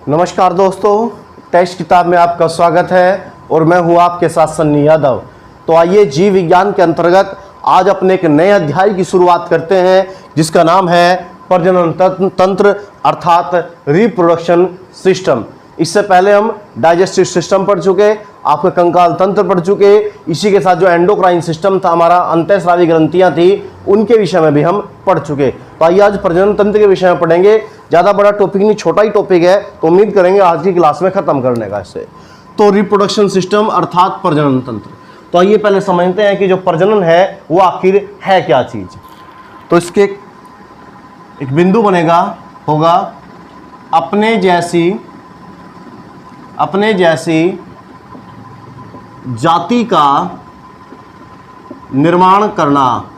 नमस्कार दोस्तों, टेस्ट किताब में आपका स्वागत है और मैं हूं आपके साथ सन्नी यादव। तो आइए जीव विज्ञान के अंतर्गत आज अपने एक नए अध्याय की शुरुआत करते हैं जिसका नाम है प्रजनन तंत्र अर्थात रिप्रोडक्शन सिस्टम। इससे पहले हम डाइजेस्टिव सिस्टम पढ़ चुके, आपके कंकाल तंत्र पढ़ चुके, इसी के साथ जो एंडोक्राइन सिस्टम था, हमारा अंतःस्रावी ग्रंथियां थी, उनके विषय में भी हम पढ़ चुके। तो आइए आज प्रजनन तंत्र के विषय में पढ़ेंगे। ज़्यादा बड़ा टॉपिक नहीं, छोटा ही टॉपिक है, तो उम्मीद करेंगे आज की क्लास में ख़त्म करने का इसे। तो रिप्रोडक्शन सिस्टम अर्थात प्रजनन तंत्र। तो आइए पहले समझते हैं कि जो प्रजनन है वो आखिर है क्या चीज़। तो इसके एक बिंदु बनेगा, होगा अपने जैसी जाति का निर्माण करना,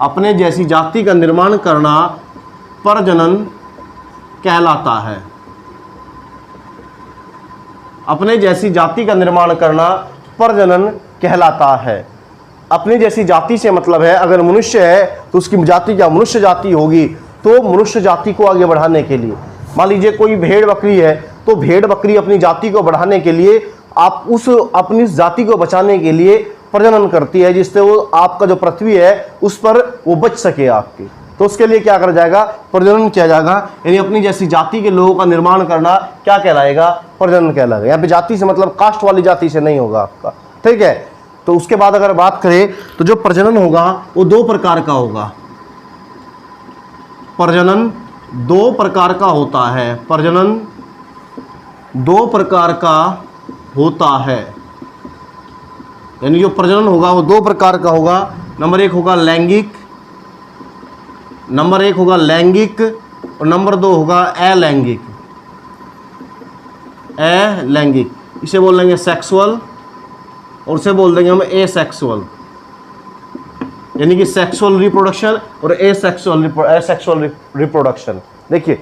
अपने जैसी जाति का निर्माण करना प्रजनन कहलाता है। अपने जैसी जाति का निर्माण करना प्रजनन कहलाता है। अपनी जैसी जाति से मतलब है अगर मनुष्य है तो उसकी जाति क्या मनुष्य जाति होगी। तो मनुष्य जाति को आगे बढ़ाने के लिए, मान लीजिए कोई भेड़ बकरी है, तो भेड़ बकरी अपनी जाति को बढ़ाने के लिए आप उस अपनी जाति को बचाने के लिए प्रजनन करती है, जिससे वो आपका जो पृथ्वी है उस पर वो बच सके आपकी। तो उसके लिए क्या करा जाएगा, प्रजनन किया जाएगा। यानी अपनी जैसी जाति के लोगों का निर्माण करना क्या कहलाएगा, प्रजनन कहलाएगा। यहाँ पे जाति से मतलब कास्ट वाली जाति से नहीं होगा आपका, ठीक है। तो उसके बाद अगर बात करें तो जो प्रजनन होगा वो दो प्रकार का होगा। प्रजनन दो प्रकार का होता है, प्रजनन दो प्रकार का होता है। यानी जो प्रजनन होगा वो दो प्रकार का होगा। नंबर एक होगा लैंगिक, और नंबर दो होगा अलैंगिक। अलैंगिक इसे बोल देंगे सेक्सुअल और उसे बोल देंगे हम एसेक्सुअल। यानी कि सेक्सुअल रिप्रोडक्शन और एसेक्सुअल रिप्रोडक्शन। देखिए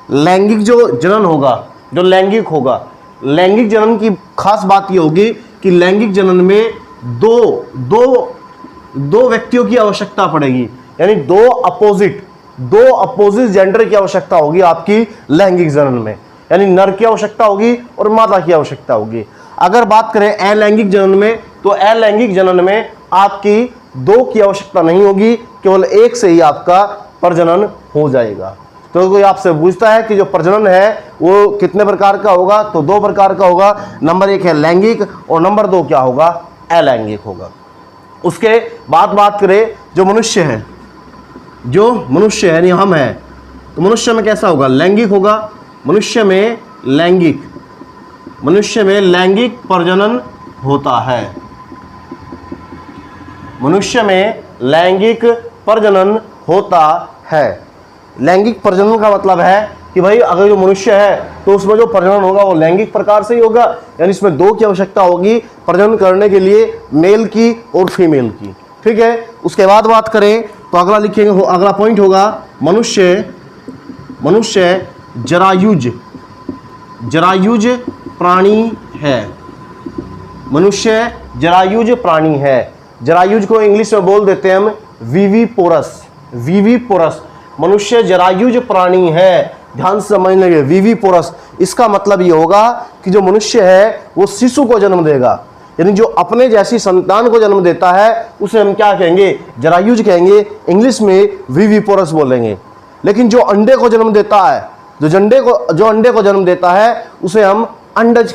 लैंगिक जो जनन होगा, जो लैंगिक होगा, लैंगिक जनन की खास बात ये होगी कि लैंगिक जनन में दो व्यक्तियों की आवश्यकता पड़ेगी। यानी दो अपोजिट जेंडर की आवश्यकता होगी आपकी लैंगिक जनन में। यानी नर की आवश्यकता होगी और मादा की आवश्यकता होगी। अगर बात करें अलैंगिक जनन में, तो अलैंगिक जनन में आपकी दो की आवश्यकता नहीं होगी, केवल एक से ही आपका प्रजनन हो जाएगा। तो कोई आपसे पूछता है कि जो प्रजनन है वो कितने प्रकार का होगा, तो दो प्रकार का होगा। नंबर एक है लैंगिक और नंबर दो क्या होगा, अलैंगिक होगा। उसके बाद बात करें जो मनुष्य है, यानी हम है, तो मनुष्य में कैसा होगा, लैंगिक होगा। मनुष्य में लैंगिक प्रजनन होता है। मनुष्य में लैंगिक प्रजनन होता है। लैंगिक प्रजनन का मतलब है कि भाई अगर जो मनुष्य है तो उसमें जो प्रजनन होगा वो लैंगिक प्रकार से ही होगा। यानी इसमें दो की आवश्यकता होगी प्रजनन करने के लिए, मेल की और फीमेल की, ठीक है। उसके बाद बात करें तो अगला लिखेंगे, अगला पॉइंट होगा मनुष्य जरायुज प्राणी है। मनुष्य जरायुज प्राणी है। जरायुज को इंग्लिश में बोल देते हैं हम विविपोरस। मनुष्य जरायुज प्राणी है। ध्यान से समझ लेंगे, विविपोरस इसका मतलब ये होगा कि जो मनुष्य है वो शिशु को जन्म देगा। यानी जो अपने जैसी संतान को जन्म देता है उसे हम क्या कहेंगे, जरायुज कहेंगे। इंग्लिश में विविपोरस बोलेंगे। लेकिन जो अंडे को जन्म देता है, जो अंडे को जन्म देता है उसे हम अंडज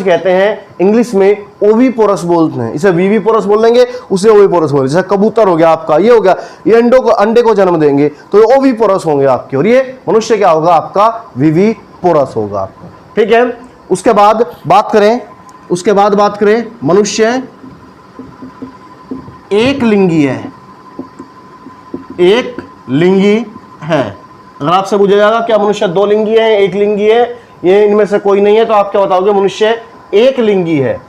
कहते हैं। इंग्लिश में ओविपोरस बोलते हैं। इसे विविपोरस बोलेंगे, उसे ओविपोरस बोलेंगे। जैसे कबूतर हो गया आपका, ये हो गया, ये अंडे को जन्म देंगे तो ये ओविपोरस होंगे आपके, और ये मनुष्य क्या होगा आपका, विविपोरस होगा आपका, ठीक है। उसके बाद बात करें मनुष्य एक लिंगी है। अगर आपसे पूछा जाएगा क्या मनुष्य दो लिंगी है, एक लिंगी है, ये इनमें से कोई नहीं है, तो आप क्या बताओगे, मनुष्य एक लिंगी है।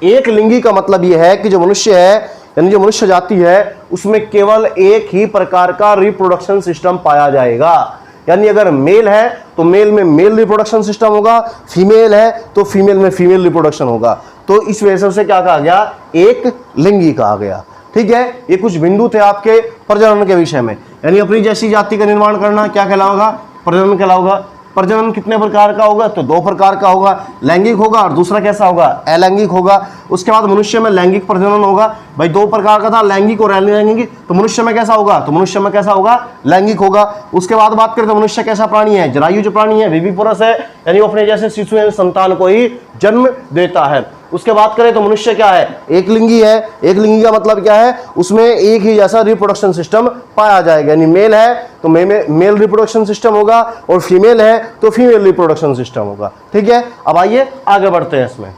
एक लिंगी का मतलब यह है कि जो मनुष्य है, यानी जो मनुष्य जाति है, उसमें केवल एक ही प्रकार का रिप्रोडक्शन सिस्टम पाया जाएगा। यानी अगर मेल है तो मेल में मेल रिप्रोडक्शन सिस्टम होगा, फीमेल है तो फीमेल में फीमेल रिप्रोडक्शन होगा। तो इस वजह से क्या कहा गया, एक लिंगी कहा गया। ठीक है, ये कुछ बिंदु थे आपके प्रजनन के विषय में। यानी अपनी जैसी जाति का निर्माण करना क्या कहलाएगा, प्रजनन कहलाएगा। प्रजनन कितने प्रकार का होगा? तो 2 प्रकार का होगा, लैंगिक होगा और दूसरा कैसा होगा? अलैंगिक होगा। उसके बाद मनुष्य में लैंगिक प्रजनन होगा। भाई 2 प्रकार का था, लैंगिक और अलैंगिक, तो मनुष्य में कैसा होगा? तो मनुष्य में कैसा होगा? लैंगिक होगा। उसके बाद बात करें तो मनुष्य कैसा प्राणी है? जरायुज प्राणी है, विविपुरुष है, यानी वो अपने जैसे शिशु या संतान को ही जन्म देता है। उसके बाद करें तो मनुष्य क्या है? एक लिंगी है। एक लिंगी का मतलब क्या है? उसमें एक ही जैसा रिप्रोडक्शन सिस्टम पाया जाएगा, यानी मेल है तो मेल रिप्रोडक्शन सिस्टम होगा और फीमेल है तो फीमेल रिप्रोडक्शन सिस्टम होगा। ठीक है, अब आइए आगे बढ़ते हैं इसमें।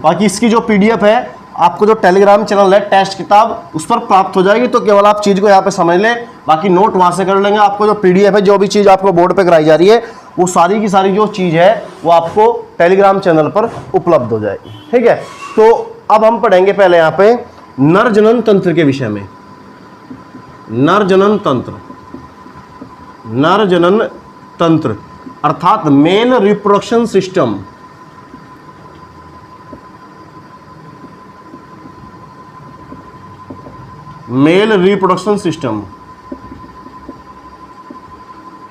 बाकी इसकी जो पीडीएफ है आपको जो टेलीग्राम चैनल है टेस्ट किताब, उस पर प्राप्त हो जाएगी, तो केवल आप चीज को यहाँ पे समझ लें, बाकी नोट वहां से कर लेंगे। आपको जो पीडीएफ है, जो भी चीज आपको बोर्ड पे कराई जा रही है, वो सारी की सारी जो चीज है वो आपको टेलीग्राम चैनल पर उपलब्ध हो जाएगी। ठीक है, तो अब हम पढ़ेंगे पहले यहाँ पे नर जनन तंत्र के विषय में। नर जनन तंत्र, नर जनन तंत्र अर्थात male reproduction system. Male reproduction system.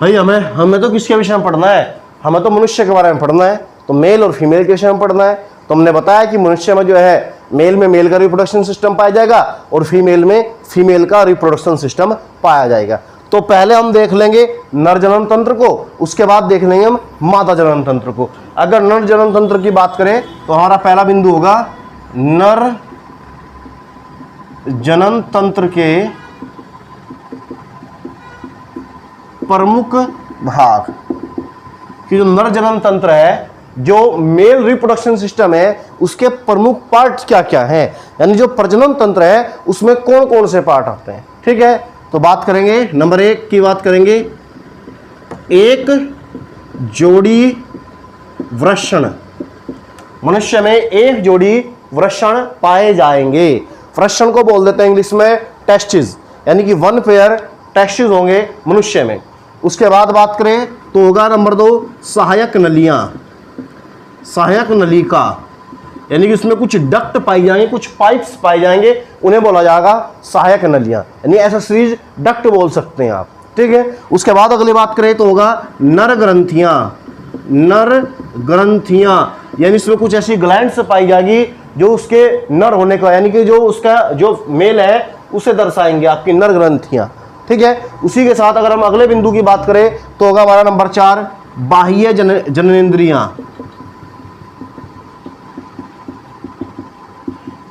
भाई हमें तो किसके विषय में पढ़ना है? हमें तो मनुष्य के बारे में पढ़ना है, तो मेल और फीमेल के विषय में पढ़ना है। तो हमने बताया कि मनुष्य में जो है मेल में मेल का रिप्रोडक्शन सिस्टम पाया जाएगा और फीमेल में फीमेल का रिप्रोडक्शन सिस्टम पाया जाएगा। तो पहले हम देख लेंगे नर जनन तंत्र को, उसके बाद देख लेंगे हम मादा जनन तंत्र को। अगर नर जनन तंत्र की बात करें तो हमारा पहला बिंदु होगा नर जनन तंत्र के प्रमुख भाग। कि जो नर जनन तंत्र है, जो मेल रिप्रोडक्शन सिस्टम है, उसके प्रमुख पार्ट क्या क्या हैं, यानी जो प्रजनन तंत्र है उसमें कौन कौन से पार्ट आते हैं। ठीक है, तो बात करेंगे नंबर 1 की बात करेंगे, एक जोड़ी वृषण। मनुष्य में एक जोड़ी वृषण पाए जाएंगे। वृषण को बोल देते हैं इंग्लिश में टेस्टिस, यानी कि 1 पेयर टेस्टिस होंगे मनुष्य में। उसके बाद बात करें तो होगा नंबर 2 सहायक नलियां। सहायक नलिका, यानी कि उसमें कुछ डक्ट पाई जाएंगे, कुछ पाइप्स पाए जाएंगे, उन्हें बोला जाएगा सहायक नलियां, यानी एक्सेसरीज डक्ट बोल सकते हैं आप। ठीक है, उसके बाद अगली बात करें तो होगा नर ग्रंथियां। नर ग्रंथियां, यानी इसमें कुछ ऐसी ग्लैंड्स पाई जाएगी जो उसके नर होने का, यानी कि जो उसका जो मेल है उसे दर्शाएंगे, आपकी नर ग्रंथियां। ठीक है, उसी के साथ अगर हम अगले बिंदु की बात करें तो होगा हमारा नंबर 4 बाह्य जननेंद्रियां।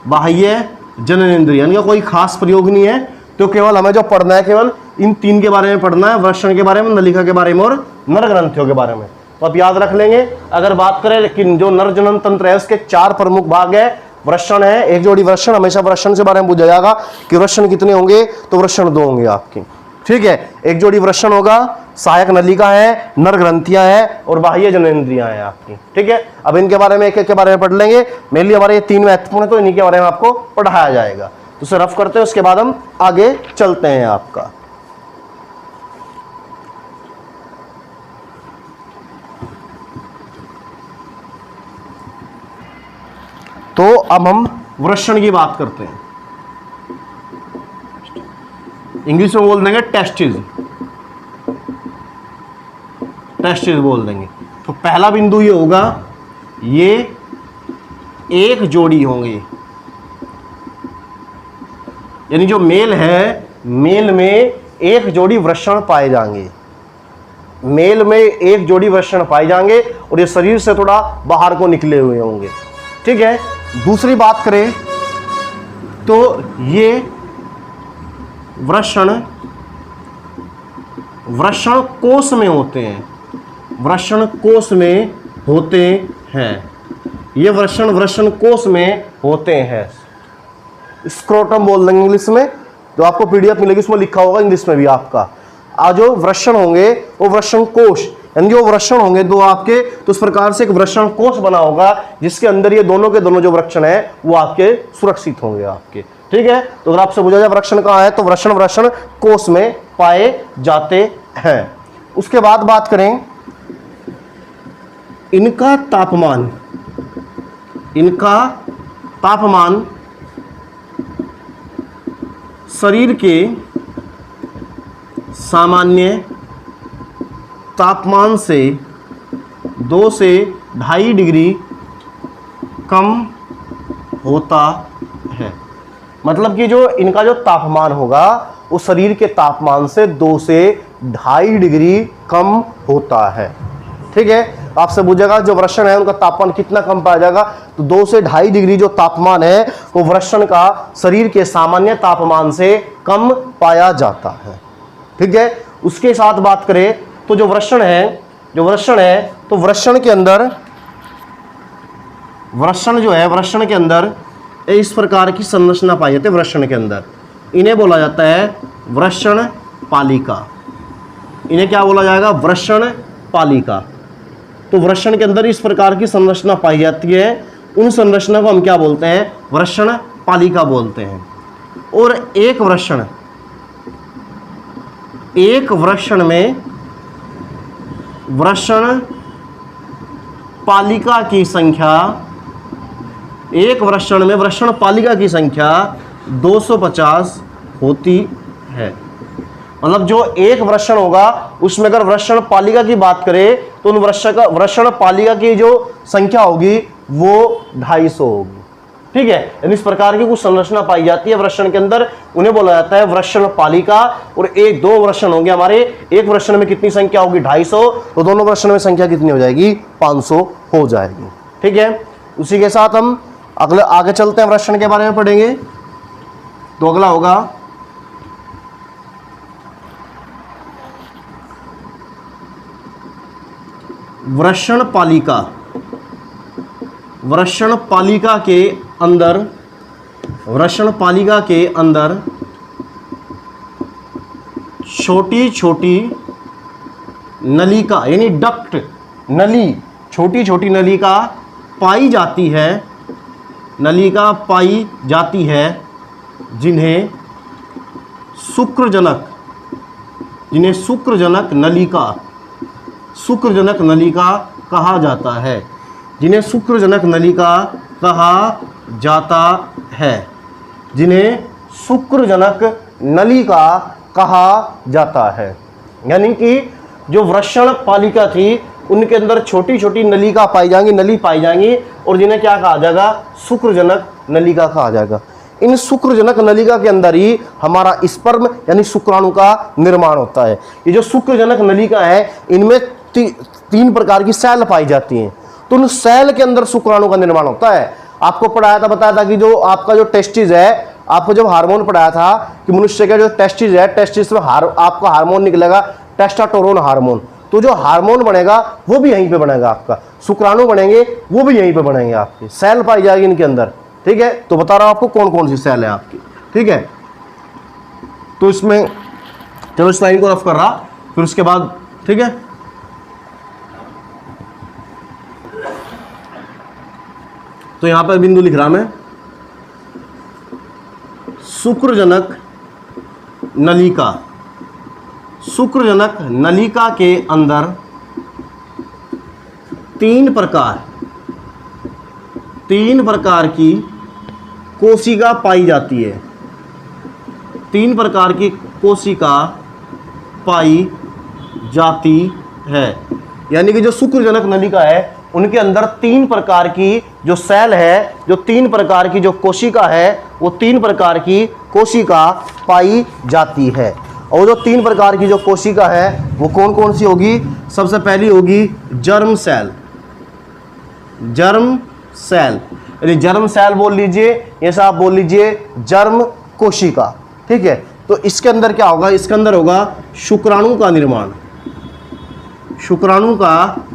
बाह्य जननेंद्रिय, यानी कोई खास प्रयोग नहीं है, तो केवल हमें जो पढ़ना है केवल इन 3 के बारे में पढ़ना है, वृषण के बारे में, नलिका के बारे में और नर ग्रंथियों के बारे में। तो आप याद रख लेंगे। अगर बात करें कि जो नर जनन तंत्र है उसके 4 प्रमुख भाग है। वृषण है, एक जोड़ी वृषण, हमेशा वृषण से बारे में पूछा जाएगा कि वृषण कितने होंगे, तो वृषण 2 होंगे आपकी। ठीक है, एक जोड़ी वृषण होगा, सहायक नलिका है, नर ग्रंथियां हैं और बाह्य जननेंद्रियां हैं आपकी। ठीक है, अब इनके बारे में एक एक के बारे में पढ़ लेंगे। मेनली हमारे ये 3 महत्वपूर्ण है, तो इन्हीं के बारे में आपको पढ़ाया जाएगा। तो उसे रफ करते हैं, उसके बाद हम आगे चलते हैं आपका। तो अब हम वृषण की बात करते हैं। इंग्लिश में बोल देंगे टेस्टिस, टेस्टिस बोल देंगे। तो पहला बिंदु ये होगा, ये एक जोड़ी होंगे, यानी जो मेल है, मेल में एक जोड़ी वृषण पाए जाएंगे। मेल में एक जोड़ी वृषण पाए जाएंगे और ये शरीर से थोड़ा बाहर को निकले हुए होंगे। ठीक है, दूसरी बात करें तो ये वृषण वृषण कोश में होते हैं, वृषण कोश में होते हैं। ये वृषण वृषण कोश में होते हैं। स्क्रोटम बोल देंगे इंग्लिश में, जो आपको पीडीएफ मिलेगी उसमें लिखा होगा इंग्लिश में भी आपका। आज जो वृषण होंगे वो वृषण कोश, यानी जो वृषण होंगे 2 आपके, तो इस प्रकार से एक वृषण कोश बना होगा जिसके अंदर ये दोनों के दोनों जो वृषण है वो आपके सुरक्षित होंगे आपके। ठीक है, तो अगर आपसे पूछा जाए वृषण कहाँ है, तो वृषण वृषण कोश में पाए जाते हैं। उसके बाद बात करें इनका तापमान। इनका तापमान सामान्य तापमान से 2 से 2.5 डिग्री कम होता है। मतलब कि जो इनका जो तापमान होगा वो शरीर के तापमान से 2 से 2.5 डिग्री कम होता है। ठीक है, आपसे पूछेगा जो वृषण है उनका तापमान कितना कम पाया जाएगा, तो 2 से 2.5 डिग्री जो तापमान है वो वृषण का शरीर के सामान्य तापमान से कम पाया जाता है। ठीक है, उसके साथ बात करें तो जो वृषण है तो वृषण के अंदर वृषण के अंदर इस प्रकार की संरचना पाई जाती है। वृषण के अंदर इन्हें बोला जाता है वृषण पालिका। इन्हें क्या बोला जाएगा, वृषण पालिका। तो वृषण के अंदर इस प्रकार की संरचना पाई जाती है, उन संरचना को हम क्या बोलते हैं, वृषण पालिका बोलते हैं। और एक वृषण में वृषण पालिका की संख्या, एक वृषण में वृषण पालिका की संख्या 250 होती है। मतलब जो एक वृषण होगा उसमें अगर वृषण पालिका की बात करें तो उन वृषण पालिका की जो संख्या होगी वो 250 होगी। ठीक है, यानी इस प्रकार की कुछ संरचना पाई जाती है वृषण के अंदर, उन्हें बोला जाता है वृषण पालिका। और एक दो वृषण होंगे हमारे, एक वृषण में कितनी संख्या होगी, 250, तो दोनों वृषण में संख्या कितनी हो जाएगी, 500 हो जाएगी। ठीक है, उसी के साथ हम अगले आगे चलते हैं, वृषण के बारे में पढ़ेंगे। तो अगला होगा वृषण पालिका। वृषण पालिका के अंदर छोटी छोटी नलिका यानी डक्ट, नली, छोटी छोटी नलिका पाई जाती है, जिन्हें शुक्रजनक नलिका कहा जाता है। जिन्हें शुक्रजनक नलिका कहा जाता है, जिन्हें शुक्रजनक नलिका कहा जाता है। यानी कि जो वृषण पालिका थी उनके अंदर छोटी छोटी नलिका पाई जाएंगी, नली पाई जाएंगी, और जिन्हें क्या कहा जाएगा, शुक्रजनक नलिका कहा जाएगा। इन शुक्रजनक नलिका के अंदर ही हमारा स्पर्म यानी शुक्राणु का निर्माण होता है। ये जो शुक्रजनक नलिका है इनमें 3 प्रकार की सेल पाई जाती हैं, तो उन सेल के अंदर शुक्राणु का निर्माण होता है। आपको पढ़ाया था, बताया था कि जो आपका जो टेस्टिस है, आपको जब हार्मोन पढ़ाया था कि मनुष्य का जो टेस्टिस है, टेस्टिस में आपका हार्मोन निकलेगा टेस्टोस्टेरोन हार्मोन, तो जो हार्मोन बनेगा वो भी यहीं पे बनेगा, आपका शुक्राणु बनेंगे वो भी यहीं पे बनेंगे, आपके सेल पाई जाएगी इनके अंदर। ठीक है, तो बता रहा हूं आपको कौन कौन सी सेल है आपकी। ठीक है, तो इसमें चलो इस लाइन को रफ कर रहा, फिर उसके बाद ठीक है, तो यहां पर बिंदु लिख रहा मैं, शुक्रजनक नलिका के अंदर 3 प्रकार की कोशिका पाई जाती है। 3 प्रकार की कोशिका पाई जाती है, यानी कि जो शुक्रजनक नलिका है उनके अंदर 3 प्रकार की जो सेल है, जो 3 प्रकार की जो कोशिका है, वो 3 प्रकार की कोशिका पाई जाती है। और जो 3 प्रकार की जो कोशिका है वो कौन कौन सी होगी, सबसे पहली होगी जर्म सेल। यानी जर्म सेल बोल लीजिए, ये सब बोल लीजिए जर्म कोशिका। ठीक है, तो इसके अंदर क्या होगा, इसके अंदर होगा शुक्राणु का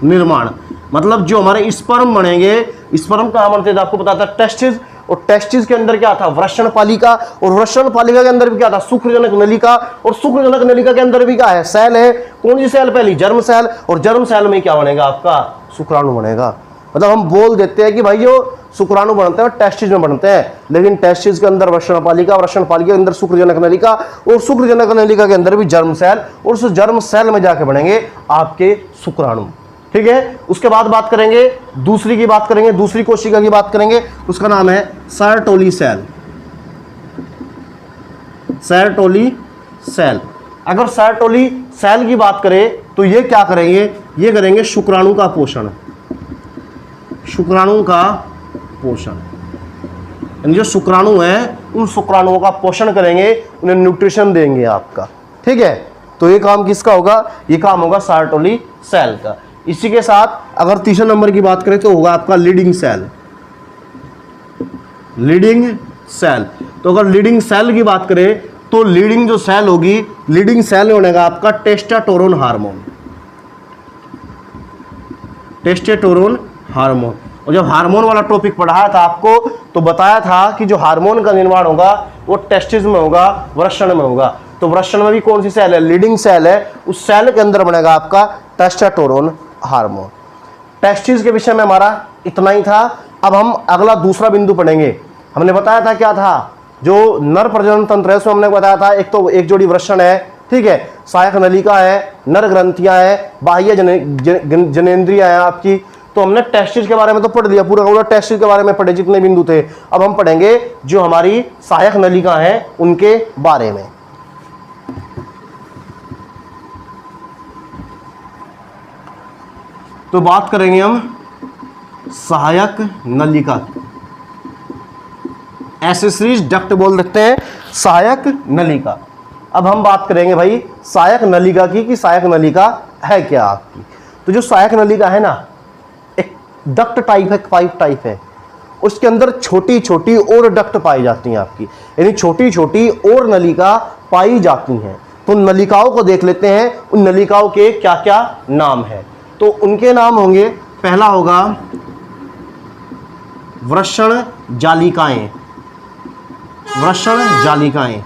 निर्माण। मतलब जो हमारे स्पर्म बनेंगे, स्पर्म कहाँ बनते थे आपको पता था, टेस्टिस, और टेस्टिस के अंदर क्या था, वृषण पालिका, और वृषण पालिका के अंदर भी क्या था, शुक्रजनक नलिका, और शुक्रजनक नलिका के अंदर भी क्या है, सेल है। कौन सी सेल, पहली जर्म सेल, और जर्म सेल में क्या बनेगा आपका, शुक्राणु बनेगा। मतलब हम बोल देते हैं कि भाई जो शुक्राणु बनते हैं टेस्टिस में बनते हैं, लेकिन टेस्टिस के अंदर वृषण पालिका, वृषण पालिका के अंदर शुक्रजनक नलिका, और शुक्रजनक नलिका के अंदर भी जर्म सेल, और उस जर्म सेल में जाके बनेंगे आपके शुक्राणु। ठीक है, उसके बाद बात करेंगे दूसरी कोशिका की बात करेंगे, उसका नाम है सर्टोली सेल। अगर सर्टोली सेल की बात करें तो ये क्या करेंगे, ये करेंगे शुक्राणु का पोषण, शुक्राणु का पोषण, यानी जो शुक्राणु है उन शुक्राणुओं का पोषण करेंगे, उन्हें न्यूट्रिशन देंगे आपका। ठीक है, तो ये काम किसका होगा, ये काम होगा सर्टोली सेल का। इसी के साथ अगर तीसरे नंबर की बात करें तो होगा आपका लीडिंग सेल, लीडिंग सेल। तो अगर लीडिंग सेल की बात करें तो लीडिंग जो सेल होगी, लीडिंग सेल होने का आपका टेस्टोस्टेरोन हार्मोन, टेस्टोस्टेरोन हार्मोन। और जब हार्मोन वाला टॉपिक पढ़ाया था आपको तो बताया था कि जो हार्मोन का निर्माण होगा वो टेस्टिस में होगा, वृषण में होगा। तो वृषण में भी कौन सी सेल है, लीडिंग सेल है, उस सेल के अंदर बनेगा आपका टेस्टोस्टेरोन हार्मोन। टेस्टिस के विषय में हमारा इतना ही था। अब हम अगला दूसरा बिंदु पढ़ेंगे। हमने बताया था क्या था, जो नर प्रजनन तंत्र है उसमें हमने बताया था एक जोड़ी वृषण है, ठीक है, सहायक नलिका है, नर ग्रंथियां है, बाह्य जनेंद्रियां है आपकी। तो हमने टेस्टिस के बारे में तो पढ़ लिया, पूरा टेस्टिस के बारे में पढ़े जितने बिंदु थे। अब हम पढ़ेंगे जो हमारी सहायक नलिका है उनके बारे में। तो बात करेंगे हम सहायक नलिका, एक्सेसरीज डक्ट बोल देते हैं, सहायक नलिका। अब हम बात करेंगे भाई सहायक नलिका की कि सहायक नलिका है क्या आपकी। तो जो सहायक नलिका है ना, एक डक्ट टाइप है, पाइप टाइप है, उसके अंदर छोटी छोटी और डक्ट पाई जाती हैं आपकी, यानी छोटी छोटी और नलिका पाई जाती हैं। तो नलिकाओं को देख लेते हैं, उन नलिकाओं के क्या क्या नाम है। तो उनके नाम होंगे, पहला होगा वृषण जालिकाएं, वृषण जालिकाएं।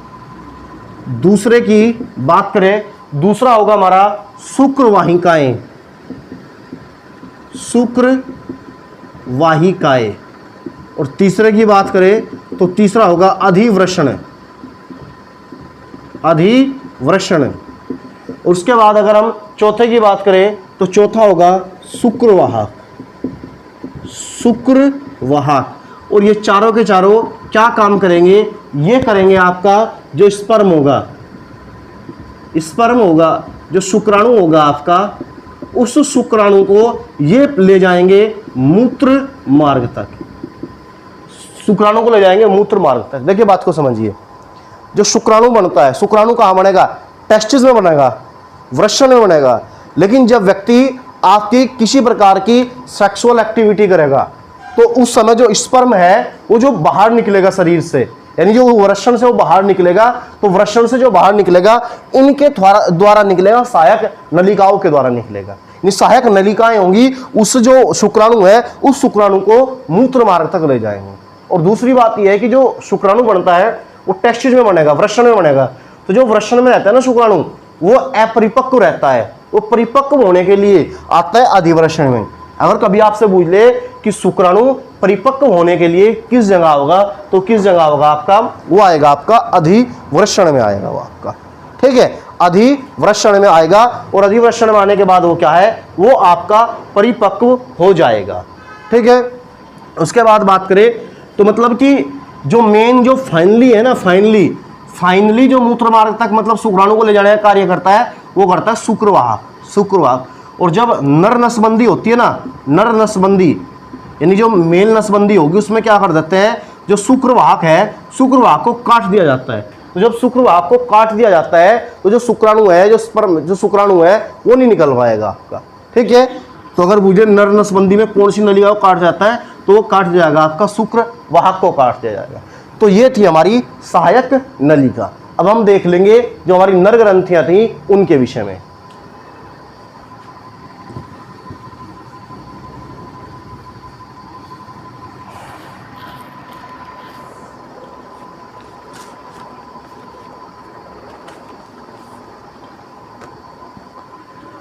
दूसरे की बात करें, दूसरा होगा हमारा शुक्रवाहिकाएं, शुक्रवाहिकाएं। और तीसरे की बात करें तो तीसरा होगा अधिवृषण, अधिवृषण। उसके बाद अगर हम चौथे की बात करें तो चौथा होगा शुक्रवाहक, शुक्रवाहक। और ये चारों के चारों क्या काम करेंगे, ये करेंगे आपका जो स्पर्म होगा, स्पर्म होगा, जो शुक्राणु होगा आपका, उस शुक्राणु को ये ले जाएंगे मूत्र मार्ग तक, शुक्राणु को ले जाएंगे मूत्र मार्ग तक। देखिए बात को समझिए, जो शुक्राणु बनता है, शुक्राणु कहाँ बनेगा, टेस्टिस में बनेगा, वृषण में बनेगा। लेकिन जब व्यक्ति आपकी किसी प्रकार की सेक्सुअल एक्टिविटी करेगा तो उस समय जो स्पर्म है वो जो बाहर निकलेगा शरीर से, यानी जो वृषण से वो बाहर निकलेगा, तो वृषण से जो बाहर निकलेगा इनके द्वारा निकलेगा, सहायक नलिकाओं के द्वारा निकलेगा। यानी सहायक नलिकाएं होंगी, उस जो शुक्राणु है उस शुक्राणु को मूत्र मार्ग तक ले जाएंगे। और दूसरी बात यह है कि जो शुक्राणु बनता है वो टेस्टिस में बनेगा, वृषण में बनेगा। तो जो वृषण में रहता है ना शुक्राणु, वो अपरिपक्व रहता है, वो परिपक्व होने के लिए आता है अधिवृषण में। अगर कभी आपसे पूछ ले कि शुक्राणु परिपक्व होने के लिए किस जगह होगा, तो किस जगह होगा आपका, वो आएगा आपका अधिवृषण में आएगा वो आपका, ठीक है, अधिवृषण में आएगा। और अधिवृषण में आने के बाद वो क्या है, वो आपका परिपक्व हो जाएगा, ठीक है। उसके बाद बात करें तो मतलब कि जो मेन जो फाइनली है ना, फाइनली जो मूत्र मार्ग तक मतलब शुक्राणु को ले जाने का कार्य करता है, वो करता है शुक्रवाहक, शुक्रवाहक। और जब नर नसबंदी होती है ना, नर नसबंदी यानी जो मेल नसबंदी होगी, उसमें क्या कर देते हैं, जो शुक्रवाहक है, शुक्रवाहक को काट दिया जाता है। तो जब शुक्रवाहक को काट दिया जाता है तो जो शुक्राणु है, जो स्पर्म, जो शुक्राणु है वो नहीं निकल पाएगा आपका, ठीक है। तो अगर मुझे नर नसबंदी में कौन सी नलिका को काट जाता है, तो वो काट दिया जाएगा आपका शुक्रवाहक को काट दिया जाएगा। तो ये थी हमारी सहायक नलिका। अब हम देख लेंगे जो हमारी नर ग्रंथियां थी उनके विषय में।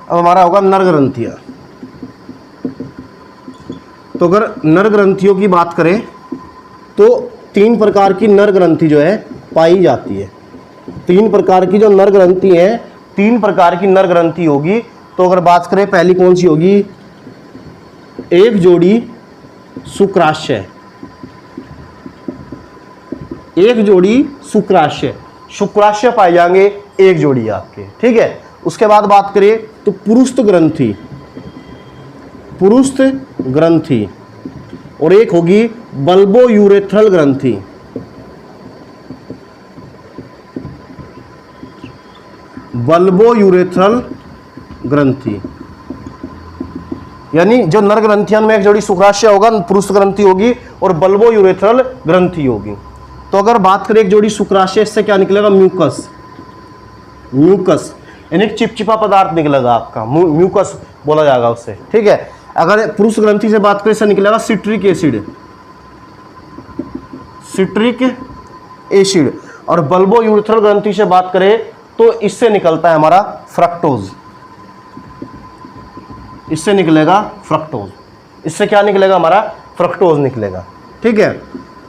अब हमारा होगा नर ग्रंथियां। तो अगर नर ग्रंथियों की बात करें तो 3 प्रकार की नर ग्रंथि जो है पाई जाती है। 3 प्रकार की जो नर ग्रंथि है, 3 प्रकार की नर ग्रंथि होगी। तो अगर बात करें पहली कौन सी होगी, एक जोड़ी शुक्राशय, एक जोड़ी शुक्राशय, शुक्राशय पाए जाएंगे एक जोड़ी है आपके, ठीक है। उसके बाद बात करें तो पुरुष ग्रंथि, पुरुष ग्रंथि, और एक होगी बल्बो यूरेथ्रल ग्रंथि, बल्बो यूरेथ्रल ग्रंथि। यानी जो नर ग्रंथियां में एक जोड़ी शुक्राशय होगा, पुरुष ग्रंथि होगी और बल्बो यूरेथ्रल ग्रंथि होगी। तो अगर बात करें एक जोड़ी शुक्राशय, इससे क्या निकलेगा? म्यूकस, म्यूकस यानी चिपचिपा पदार्थ निकलेगा आपका, म्यूकस बोला जाएगा उससे, ठीक है। अगर पुरुष ग्रंथि से बात करें, इससे निकलेगा सिट्रिक एसिड, सिट्रिक एसिड। और बल्बो यूरेथ्रल ग्रंथि से बात करें तो इससे निकलता है हमारा फ्रक्टोज, इससे निकलेगा फ्रक्टोज, इससे क्या निकलेगा? हमारा फ्रक्टोज निकलेगा, ठीक है।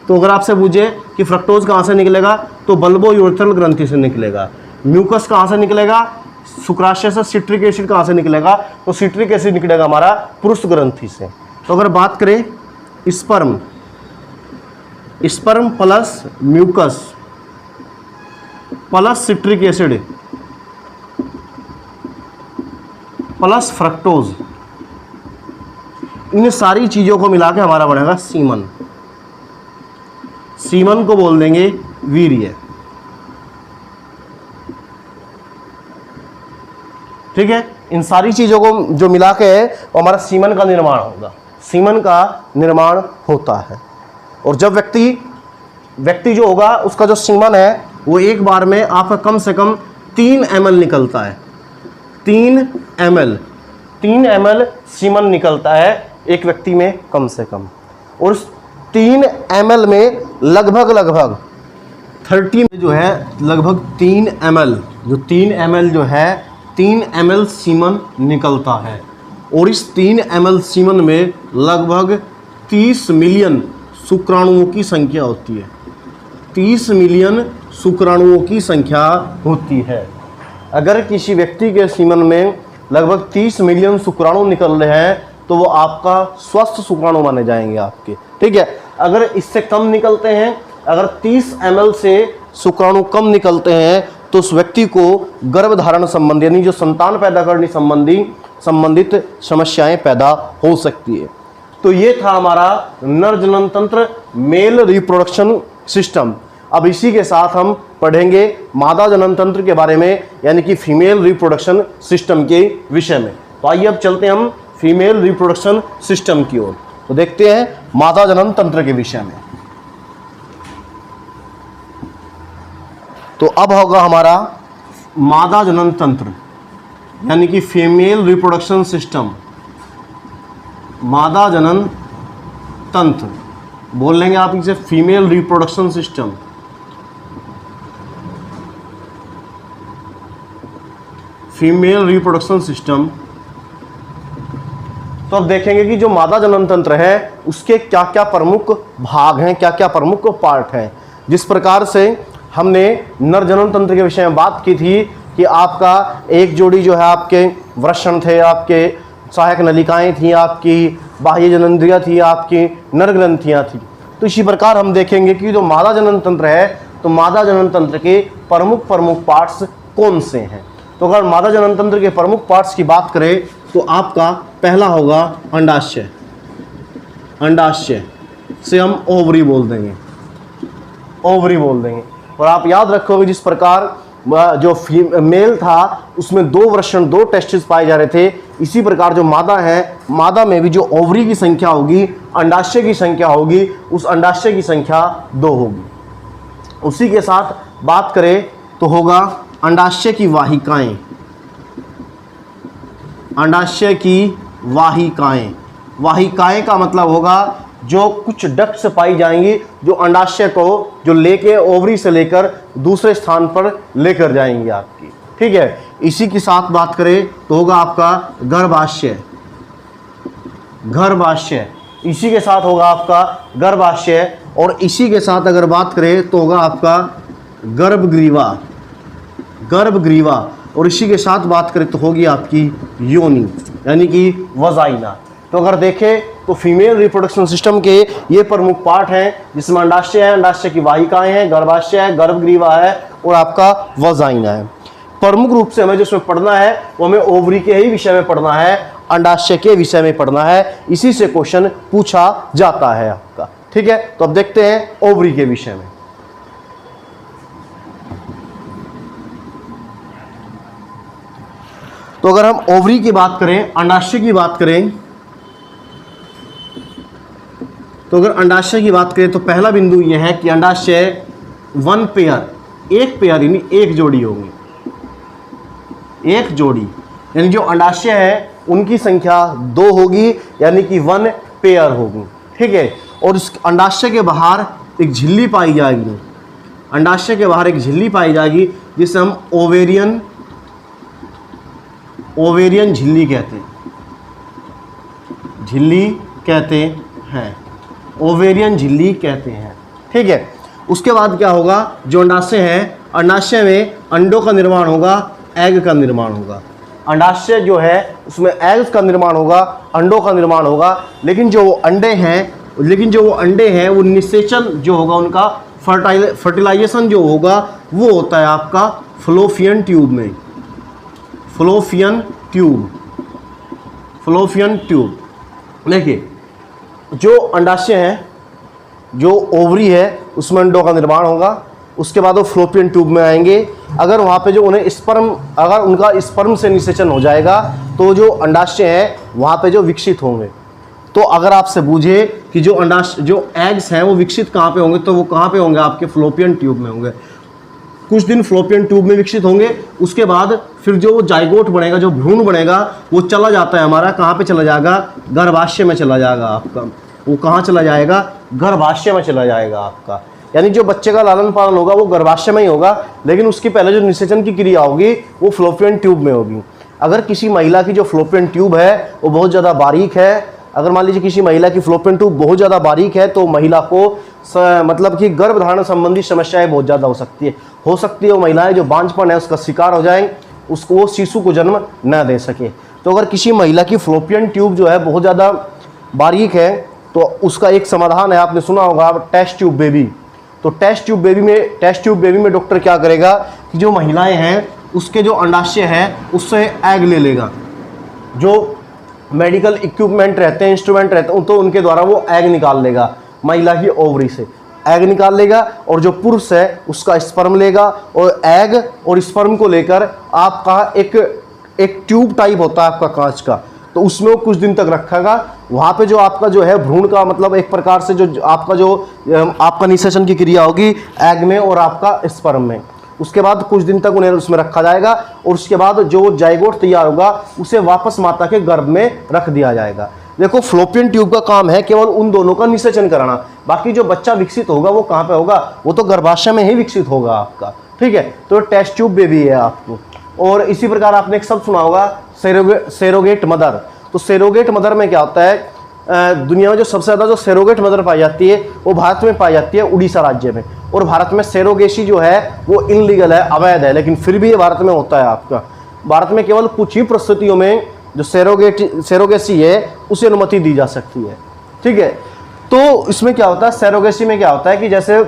तो अगर आपसे पूछे कि फ्रक्टोज कहाँ से निकलेगा, तो बल्बो यूरेथ्रल ग्रंथि से निकलेगा। म्यूकस कहाँ से निकलेगा? शुक्राशय से। सिट्रिक एसिड कहाँ से निकलेगा? तो सिट्रिक एसिड निकलेगा हमारा पुरुष ग्रंथि से। तो अगर बात करें sperm, sperm plus mucus plus citric acid plus fructose, इन सारी चीजों को मिला के हमारा बनेगा सीमन। सीमन को बोल देंगे वीर्य, ठीक है। इन सारी चीजों को जो मिला के वो हमारा सीमन का निर्माण होगा, सीमन का निर्माण होता है। और जब व्यक्ति जो होगा उसका जो सीमन है वो एक बार में आपका कम से कम 3 ml निकलता है, 3 ml सीमन निकलता है एक व्यक्ति में कम से कम। और 3 ml में लगभग 30 जो है लगभग 3 ml, जो 3 ml जो है 3 ml सीमन निकलता है। और इस 3 ml सीमन में लगभग 30 मिलियन शुक्राणुओं की संख्या होती है, 30 मिलियन शुक्राणुओं की संख्या होती है। अगर किसी व्यक्ति के सीमन में लगभग 30 मिलियन शुक्राणु निकल रहे हैं तो वो आपका स्वस्थ शुक्राणु माने जाएंगे आपके, ठीक है। अगर इससे कम निकलते हैं, अगर 30 ml से शुक्राणु कम निकलते हैं तो उस व्यक्ति को गर्भधारण संबंधी यानी जो संतान पैदा करने संबंधित समस्याएं पैदा हो सकती है। तो ये था हमारा नर जनन तंत्र, मेल रिप्रोडक्शन सिस्टम। अब इसी के साथ हम पढ़ेंगे मादा जनन तंत्र के बारे में, यानी कि फीमेल रिप्रोडक्शन सिस्टम के विषय में। तो आइए अब चलते हैं हम फीमेल रिप्रोडक्शन सिस्टम की ओर। तो देखते हैं मादा जनन तंत्र के विषय में। तो अब होगा हमारा मादा जनन तंत्र यानी कि फीमेल रिप्रोडक्शन सिस्टम, मादा जनन तंत्र बोल लेंगे आप इसे female reproduction system. Female reproduction system. तो अब देखेंगे कि जो मादा जनन तंत्र है उसके क्या क्या प्रमुख भाग हैं, क्या क्या प्रमुख पार्ट हैं। जिस प्रकार से हमने नर जनन तंत्र के विषय में बात की थी कि आपका एक जोड़ी जो है आपके वृषण थे, आपके सहायक नलिकाएं थी, आपकी बाह्य जननेंद्रियां थी, आपकी नर ग्रंथियां थी। तो इसी प्रकार हम देखेंगे कि जो मादा जनन तंत्र है तो मादा जनन तंत्र के प्रमुख पार्ट्स कौन से हैं। तो अगर मादा जनन तंत्र के प्रमुख पार्ट्स की बात करें तो आपका पहला होगा अंडाशय। अंडाशय से हम ओवरी बोल देंगे, ओवरी बोल देंगे। और आप याद रखोगे जिस प्रकार जो मेल था उसमें 2 वृषण 2 टेस्टिस पाए जा रहे थे, इसी प्रकार जो मादा है, मादा में भी जो ओवरी की संख्या होगी, अंडाशय की संख्या होगी, उस अंडाशय की संख्या 2 होगी। उसी के साथ बात करें तो होगा अंडाशय की वाहिकाएं। अंडाशय की वाहिकाएं, वाहिकाएं का मतलब होगा जो कुछ डक्ट्स पाई जाएंगी जो अंडाशय को जो लेके ओवरी से लेकर दूसरे स्थान पर लेकर जाएंगी आपकी, ठीक है। इसी के साथ बात करें तो होगा आपका गर्भाशय। गर्भाशय इसी के साथ होगा आपका गर्भाशय। और इसी के साथ अगर बात करें तो होगा आपका गर्भग्रीवा। गर्भग्रीवा। और इसी के साथ बात करें तो होगी आपकी योनि यानी कि वजाइना। तो अगर देखें तो फीमेल रिप्रोडक्शन सिस्टम के ये प्रमुख पार्ट हैं जिसमें अंडाशय है, अंडाशय की वाहिकाएं हैं, गर्भाशय है, गर्भग्रीवा है और आपका वजाइना है। प्रमुख रूप से हमें जो इसमें पढ़ना है वो हमें ओवरी के ही विषय में पढ़ना है, अंडाशय के विषय में पढ़ना है। इसी से क्वेश्चन पूछा जाता है आपका। ठीक है, तो अब देखते हैं ओवरी के विषय में। तो अगर हम ओवरी की बात करें, अंडाशय की बात करें, तो अगर अंडाशय की बात करें तो पहला बिंदु यह है कि अंडाशय वन पेयर, एक पेयर यानी एक जोड़ी होगी, एक जोड़ी, यानी जो अंडाशय है उनकी संख्या 2 होगी, यानी कि 1 पेयर होगी। ठीक है, और इस अंडाशय के बाहर एक झिल्ली पाई जाएगी, अंडाशय के बाहर एक झिल्ली पाई जाएगी जिसे हम ओवेरियन झिल्ली कहते हैं, झिल्ली कहते हैं, ओवेरियन झिल्ली कहते हैं। ठीक है, उसके बाद क्या होगा, जो अंडाशय है, अंडाशय में अंडों का निर्माण होगा, एग का निर्माण होगा। अंडाशय जो है उसमें एग्स का निर्माण होगा, अंडों का निर्माण होगा, लेकिन जो वो अंडे हैं वो निषेचन जो होगा उनका, फर्टिलाइजेशन जो होगा वो होता है आपका फ्लोपियन ट्यूब में, फ्लोपियन ट्यूब। देखिए, जो अंडाशय है, जो ओवरी है, उसमें अंडों का निर्माण होगा, उसके बाद वो फ्लोपियन ट्यूब में आएंगे। अगर वहाँ पे जो उन्हें स्पर्म, अगर उनका स्पर्म से निषेचन हो जाएगा तो जो अंडाशय है वहाँ पे जो विकसित होंगे। तो अगर आपसे पूछे कि जो एग्स हैं वो विकसित कहाँ पे होंगे, तो वो कहाँ पे होंगे, आपके फ्लोपियन ट्यूब में होंगे। कुछ दिन फ्लोपियन ट्यूब में विकसित होंगे, उसके बाद फिर जो जाइगोट बनेगा, जो भ्रूण बनेगा, वो चला जाता है हमारा, कहाँ पे चला जाएगा, गर्भाशय में चला जाएगा आपका। वो कहाँ चला जाएगा, गर्भाशय में चला जाएगा आपका। यानी जो बच्चे का लालन पालन होगा वो गर्भाशय में ही होगा, लेकिन उसकी पहले जो निषेचन की क्रिया होगी वो फ्लोपियन ट्यूब में होगी। अगर किसी महिला की जो फ्लोपियन ट्यूब है वो बहुत ज़्यादा बारीक है, अगर मान लीजिए किसी महिला की फ्लोपियन ट्यूब बहुत ज़्यादा बारीक है, तो महिला को मतलब कि गर्भधारण संबंधी समस्याएं बहुत ज़्यादा हो सकती है वो महिलाएं जो बांझपन है उसका शिकार हो जाएं, उसको वो शिशु को जन्म न दे सके। तो अगर किसी महिला की फ्लोपियन ट्यूब जो है बहुत ज़्यादा बारीक है तो उसका एक समाधान है, आपने सुना होगा टेस्ट ट्यूब बेबी। तो टेस्ट ट्यूब बेबी में डॉक्टर क्या करेगा कि जो महिलाएं हैं उसके जो अंडाशय है उससे एग ले लेगा, जो मेडिकल इक्विपमेंट रहते हैं, इंस्ट्रूमेंट रहते हैं, तो उनके द्वारा वो एग निकाल लेगा, महिला की ओवरी से एग निकाल लेगा, और जो पुरुष है उसका स्पर्म लेगा, और एग और स्पर्म को लेकर आपका एक ट्यूब टाइप होता है आपका कांच का, तो उसमें वो कुछ दिन तक रखेगा। वहाँ पे जो आपका जो है भ्रूण का मतलब एक प्रकार से जो आपका निषेचन की क्रिया होगी एग में और आपका स्पर्म में। उसके बाद कुछ दिन तक उन्हें उसमें रखा जाएगा, और उसके बाद जो जाइगोट तैयार होगा उसे वापस माता के गर्भ में रख दिया जाएगा। देखो, फ्लोपियन ट्यूब का काम है केवल उन दोनों का निषेचन कराना, बाकी जो बच्चा विकसित होगा वो कहाँ पे होगा, वो तो गर्भाशय में ही विकसित होगा आपका। ठीक है, तो टेस्ट ट्यूब बेबी है आपको। और इसी प्रकार आपने एक शब्द सुना होगा सेरोगेट मदर। तो सेरोगेट मदर में क्या होता है, दुनिया में जो सबसे ज़्यादा जो सेरोगेट मदर पाई जाती है वो भारत में पाई जाती है, उड़ीसा राज्य में। और भारत में सेरोगेसी जो है वो इनलीगल है, अवैध है, लेकिन फिर भी ये भारत में होता है आपका। भारत में केवल कुछ ही परिस्थितियों में जो सेरोगेसी है उसे अनुमति दी जा सकती है। ठीक है, तो इसमें क्या होता है, सेरोगेसी में क्या होता है कि जैसे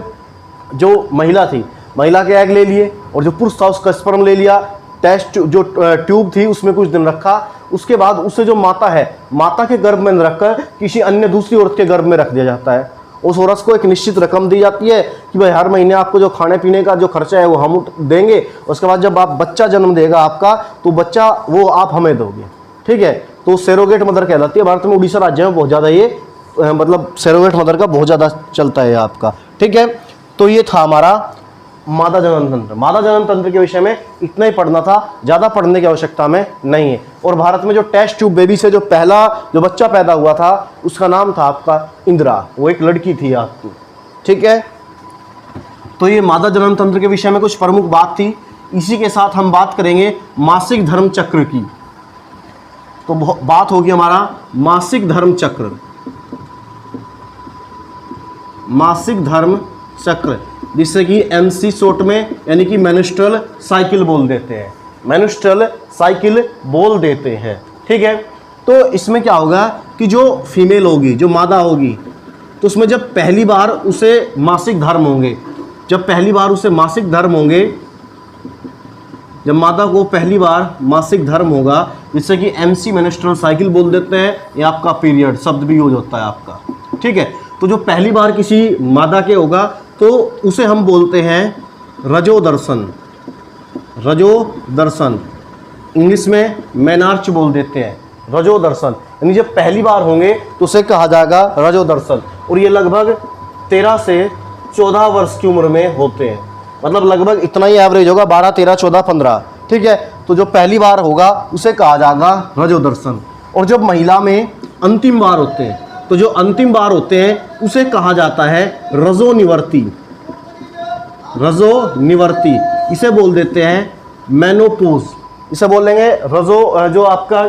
जो महिला थी, महिला के एग ले लिए, और जो पुरुष था उसका स्पर्म ले लिया, टेस्ट जो ट्यूब थी उसमें कुछ दिन रखा, उसके बाद उसे जो माता है, माता के गर्भ में रखकर किसी अन्य दूसरी औरत के गर्भ में रख दिया जाता है। उस औरत को एक निश्चित रकम दी जाती है कि भाई हर महीने आपको जो खाने पीने का जो खर्चा है वो हम देंगे, उसके बाद जब आप बच्चा जन्म देगा आपका तो बच्चा वो आप हमें दोगे। ठीक है, तो सेरोगेट मदर कहलाती है। भारत में उड़ीसा राज्य में बहुत ज़्यादा ये मतलब सेरोगेट मदर का बहुत ज़्यादा चलता है आपका। ठीक है, तो ये था हमारा मादा जनन तंत्र। मादा जनन तंत्र के विषय में इतना ही पढ़ना था, ज़्यादा पढ़ने की आवश्यकता में नहीं है। और भारत में जो टेस्ट ट्यूब बेबी से जो पहला जो बच्चा पैदा हुआ था उसका नाम था आपका इंदिरा, वो एक लड़की थी आपकी। ठीक है, तो ये मादा जनन तंत्र के विषय में कुछ प्रमुख बात थी। इसी के साथ हम बात करेंगे मासिक धर्म चक्र की। तो बात होगी हमारा मासिक धर्म चक्र, मासिक धर्म चक्र, जिससे कि एमसी शॉर्ट में यानी कि मेंस्ट्रुअल साइकिल बोल देते हैं, मेंस्ट्रुअल साइकिल बोल देते हैं। ठीक है, तो इसमें क्या होगा कि जो फीमेल होगी, जो मादा होगी, तो उसमें जब पहली बार उसे मासिक धर्म होंगे, जब पहली बार उसे मासिक धर्म होंगे, जब मादा को पहली बार मासिक धर्म होगा, जिससे कि MC मेंस्ट्रुअल साइकिल बोल देते हैं, ये आपका पीरियड शब्द भी यूज होता है आपका, ठीक है। तो जो पहली बार किसी मादा के होगा तो उसे हम बोलते हैं रजोदर्शन, रजोदर्शन, इंग्लिश में मेनार्च बोल देते हैं, रजोदर्शन। यानी जब पहली बार होंगे तो उसे कहा जाएगा रजोदर्शन, और ये लगभग 13 से 14 वर्ष की उम्र में होते हैं, मतलब लगभग इतना ही एवरेज होगा, 12, 13, 14, 15, ठीक है। तो जो पहली बार होगा उसे कहा जाएगा रजोदर्शन। और जब महिला में अंतिम बार होते हैं, तो जो अंतिम बार होते हैं उसे कहा जाता है रजोनिवर्ती, रजोनिवर्ती, इसे बोल देते हैं मेनोपोज, इसे बोलेंगे जो आपका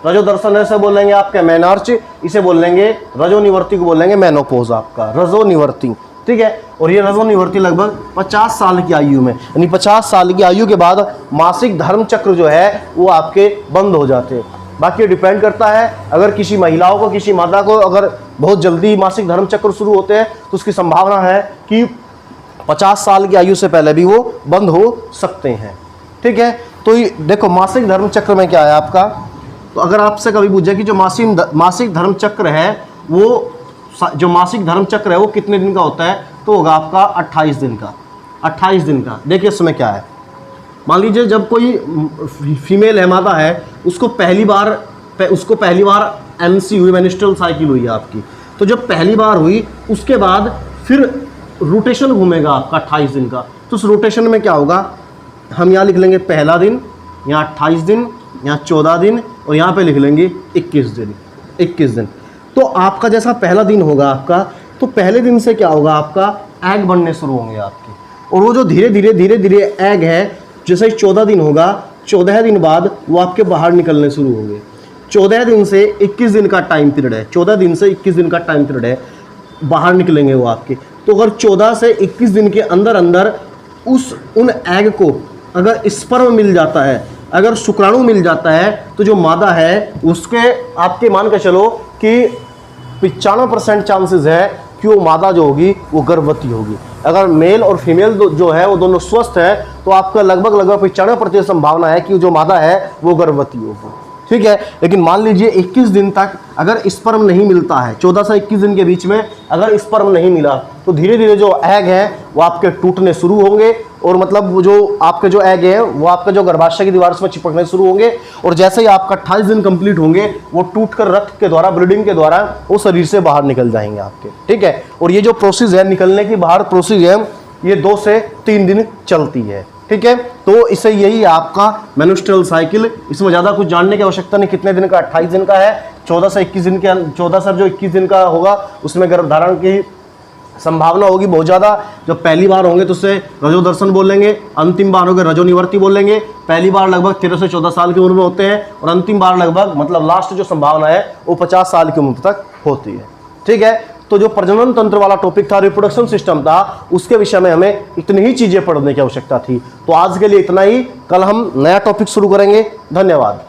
रजोदर्शन है इसे बोलेंगे आपके मेनार्च, इसे बोलेंगे रजोनिवर्ती को बोलेंगे मेनोपोज, आपका रजोनिवर्ती, ठीक है। और ये रजोनिवर्ती लगभग 50 साल की आयु में, यानी 50 साल की आयु के बाद मासिक धर्म चक्र जो है वो आपके बंद हो जाते हैं। बाकी डिपेंड करता है, अगर किसी महिलाओं को, किसी मादा को अगर बहुत जल्दी मासिक धर्म चक्र शुरू होते हैं तो उसकी संभावना है कि 50 साल की आयु से पहले भी वो बंद हो सकते हैं, ठीक है। तो देखो मासिक धर्म चक्र में क्या है आपका, तो अगर आपसे कभी पूछे कि जो मासिक धर्म चक्र है वो, जो मासिक धर्म चक्र है वो कितने दिन का होता है, तो होगा आपका 28 दिन का, 28 दिन का। देखिए इसमें क्या है, मान लीजिए जब कोई फीमेल है, मादा है, उसको पहली बार MC हुई, मेंस्ट्रुअल साइकिल हुई है आपकी, तो जब पहली बार हुई उसके बाद फिर रोटेशन घूमेगा आपका 28 दिन का। तो उस रोटेशन में क्या होगा, हम यहाँ लिख लेंगे पहला दिन, यहाँ 28 दिन, यहाँ 14 दिन, और यहाँ पे लिख लेंगे 21 दिन, 21 दिन। तो आपका जैसा पहला दिन होगा आपका, तो पहले दिन से क्या होगा, आपका एग बनने शुरू होंगे आपके, और वो जो धीरे धीरे एग है, जैसे ही 14 दिन होगा, 14 दिन बाद वो आपके बाहर निकलने शुरू होंगे। 14 दिन से 21 दिन का टाइम पीरियड है, 14 दिन से 21 दिन का टाइम पीरियड है, बाहर निकलेंगे वो आपके। तो अगर 14 से 21 दिन के अंदर अंदर उन एग को अगर स्पर्म मिल जाता है, अगर शुक्राणु मिल जाता है, तो जो मादा है उसके आपके मान के चलो कि 95% चांसेस है कि वो मादा जो होगी वो गर्भवती होगी। अगर मेल और फीमेल जो है वो दोनों स्वस्थ है, तो आपका लगभग 95% संभावना है कि जो मादा है वो गर्भवती होगी, ठीक है। लेकिन मान लीजिए 21 दिन तक अगर स्पर्म नहीं मिलता है, 14 से 21 दिन के बीच में अगर स्पर्म नहीं मिला, तो धीरे धीरे जो एग है वो आपके टूटने शुरू होंगे, और मतलब वो जो आपके जो एग है वो आपके जो गर्भाशय की दीवार में चिपकने शुरू होंगे, और जैसे ही आपका 28 दिन कंप्लीट होंगे वो टूटकर रक्त के द्वारा, ब्लीडिंग के द्वारा वो शरीर से बाहर निकल जाएंगे आपके, ठीक है। और ये जो प्रोसेस है निकलने की बाहर प्रोसेस है, ये 2 से 3 दिन चलती है, ठीक है। तो इसे यही आपका मेंस्ट्रुअल साइकिल, इसमें ज़्यादा कुछ जानने की आवश्यकता नहीं। कितने दिन का, 28 दिन का है। 14 से 21 दिन के, 14 से जो 21 दिन का होगा उसमें गर्भधारण की संभावना होगी बहुत ज़्यादा। जब पहली बार होंगे तो उसे रजोदर्शन बोलेंगे, अंतिम बार होंगे रजोनिवर्ती बोलेंगे। पहली बार लगभग 13 से 14 साल की उम्र में होते हैं, और अंतिम बार लगभग मतलब लास्ट जो संभावना है वो 50 साल की उम्र तक होती है, ठीक है। तो जो प्रजनन तंत्र वाला टॉपिक था, रिप्रोडक्शन सिस्टम था, उसके विषय में हमें इतनी ही चीज़ें पढ़ने की आवश्यकता थी। तो आज के लिए इतना ही, कल हम नया टॉपिक शुरू करेंगे। धन्यवाद।